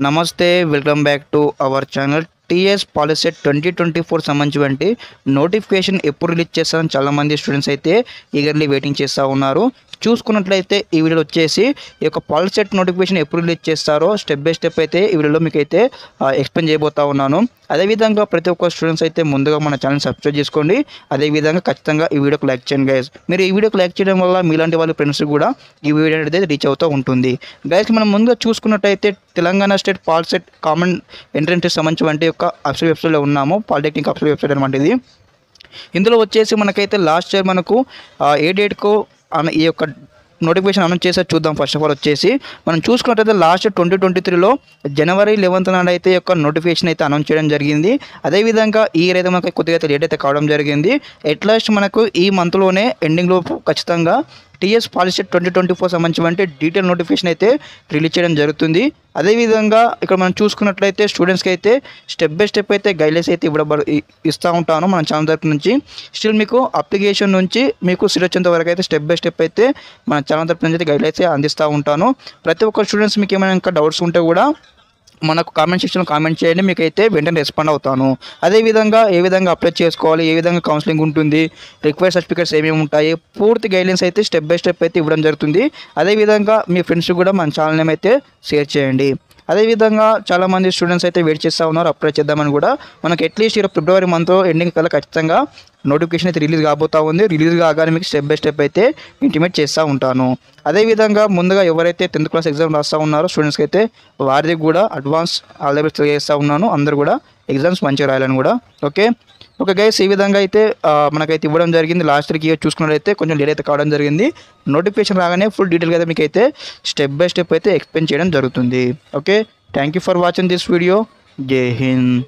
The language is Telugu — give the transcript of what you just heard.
నమస్తే welcome back to our channel. TS POLYCET 2024 సంబంధించి నోటిఫికేషన్ ఎప్పుడు రిలీజ్ చేస్తారని చాలామంది స్టూడెంట్స్ అయితే ఈగర్లీ వెయిటింగ్ చేస్తూ ఉన్నారు. చూసుకున్నట్లయితే ఈ వీడియోలో వచ్చేసి ఈ యొక్క పాలిసెట్ నోటిఫికేషన్ ఎప్పుడు రిలీజ్ చేస్తారో స్టెప్ బై స్టెప్ అయితే ఈ వీడియోలో మీకు అయితే ఎక్స్ప్లెయిన్ చేయబోతా ఉన్నాను. అదేవిధంగా ప్రతి ఒక్క స్టూడెంట్స్ అయితే ముందుగా మన ఛానల్ సబ్స్క్రైబ్ చేసుకోండి. అదేవిధంగా ఖచ్చితంగా ఈ వీడియోకి లైక్ చేయండి గైస్. మీరు ఈ వీడియోకి లైక్ చేయడం వల్ల మీలాంటి వాళ్ళ ఫ్రెండ్స్ కూడా ఈ వీడియో అనేది రీచ్ అవుతూ ఉంటుంది. గైస్ మనం ముందుగా చూసుకున్నట్టయితే Telangana state POLYCET common entrance సంబంధించి యొక్క అఫీషియల్ వెబ్సైట్లో ఉన్నాము. పాలిటెక్నిక్ అఫీషియల్ వెబ్సైట్ అనమాట ఇది. ఇందులో వచ్చేసి మనకైతే లాస్ట్ ఇయర్ మనకు ఏ డేట్కు ఈ యొక్క నోటిఫికేషన్ అనౌన్స్ చేసారు చూద్దాం. ఫస్ట్ ఆఫ్ ఆల్ వచ్చేసి మనం చూసుకున్నట్టయితే లాస్ట్ 2023లో జనవరి 11th నాడు అయితే యొక్క నోటిఫికేషన్ అయితే అనౌన్స్ చేయడం జరిగింది. అదేవిధంగా ఈ ఇయర్ అయితే మనకు కొద్దిగా అయితే లేట్ అయితే కావడం జరిగింది. ఎట్లాస్ట్ మనకు ఈ మంత్లోనే ఎండింగ్లో ఖచ్చితంగా టీఎస్ పాలిసెట్ 2024 సంబంధించి డీటెయిల్ నోటిఫికేషన్ అయితే రిలీజ్ చేయడం జరుగుతుంది. అదేవిధంగా ఇక్కడ మనం చూసుకున్నట్లయితే స్టూడెంట్స్కి అయితే స్టెప్ బై స్టెప్ అయితే గైడ్లైన్స్ అయితే ఇస్తూ ఉంటాను మన ఛానల్ తరపు నుంచి. స్టిల్ మీకు అప్లికేషన్ నుంచి మీకు సీట్ వచ్చేంత వరకు అయితే స్టెప్ బై స్టెప్ అయితే మన ఛానల్ తరపు నుంచి అయితే గైడ్లైన్స్ అందిస్తూ ఉంటాను. ప్రతి ఒక్క స్టూడెంట్స్ మీకు ఏమైనా ఇంకా డౌట్స్ ఉంటే కూడా మనకు కామెంట్ సెక్షన్లో కామెంట్ చేయండి, మీకు అయితే వెంటనే రెస్పాండ్ అవుతాను. అదేవిధంగా ఏ విధంగా అప్లై చేసుకోవాలి, ఏ విధంగా కౌన్సిలింగ్ ఉంటుంది, రిక్వైర్డ్ సర్టిఫికేట్స్ ఏమేమి ఉంటాయి, పూర్తి గైడ్లైన్స్ అయితే స్టెప్ బై స్టెప్ అయితే ఇవ్వడం జరుగుతుంది. అదేవిధంగా మీ ఫ్రెండ్స్ కూడా మన ఛానల్ నేమ్ అయితే షేర్ చేయండి. అదేవిధంగా చాలామంది స్టూడెంట్స్ అయితే వెయిట్ చేస్తూ ఉన్నారు అప్లై చేద్దామని కూడా. మనకు అట్లీస్ట్ ఫిబ్రవరి మంత్ ఎండింగ్ కల్లా ఖచ్చితంగా నోటిఫికేషన్ అయితే రిలీజ్ కాబోతూ ఉంది. రిలీజ్ కాగానే మీకు స్టెప్ బై స్టెప్ అయితే ఇంటిమేట్ చేస్తూ ఉంటాను. అదేవిధంగా ముందుగా ఎవరైతే 10th క్లాస్ ఎగ్జామ్ రాస్తూ ఉన్నారో స్టూడెంట్స్కి అయితే వారిది కూడా అడ్వాన్స్ ఆల్ ది బెస్ట్ చేస్తూ ఉన్నాను. అందరూ కూడా ఎగ్జామ్స్ మంచిగా రాయాలని కూడా. ఓకే గైస్, ఈ విధంగా అయితే మనకైతే ఇవ్వడం జరిగింది. లాస్ట్ ఇయర్ చూసుకున్నట్లయితే కొంచెం లేట్ అయితే కావడం జరిగింది. నోటిఫికేషన్ రాగానే ఫుల్ డీటెయిల్గా అయితే మీకు అయితే స్టెప్ బై స్టెప్ అయితే ఎక్స్ప్లెయిన్ చేయడం జరుగుతుంది. Okay, thank you for watching this video. జై హింద్.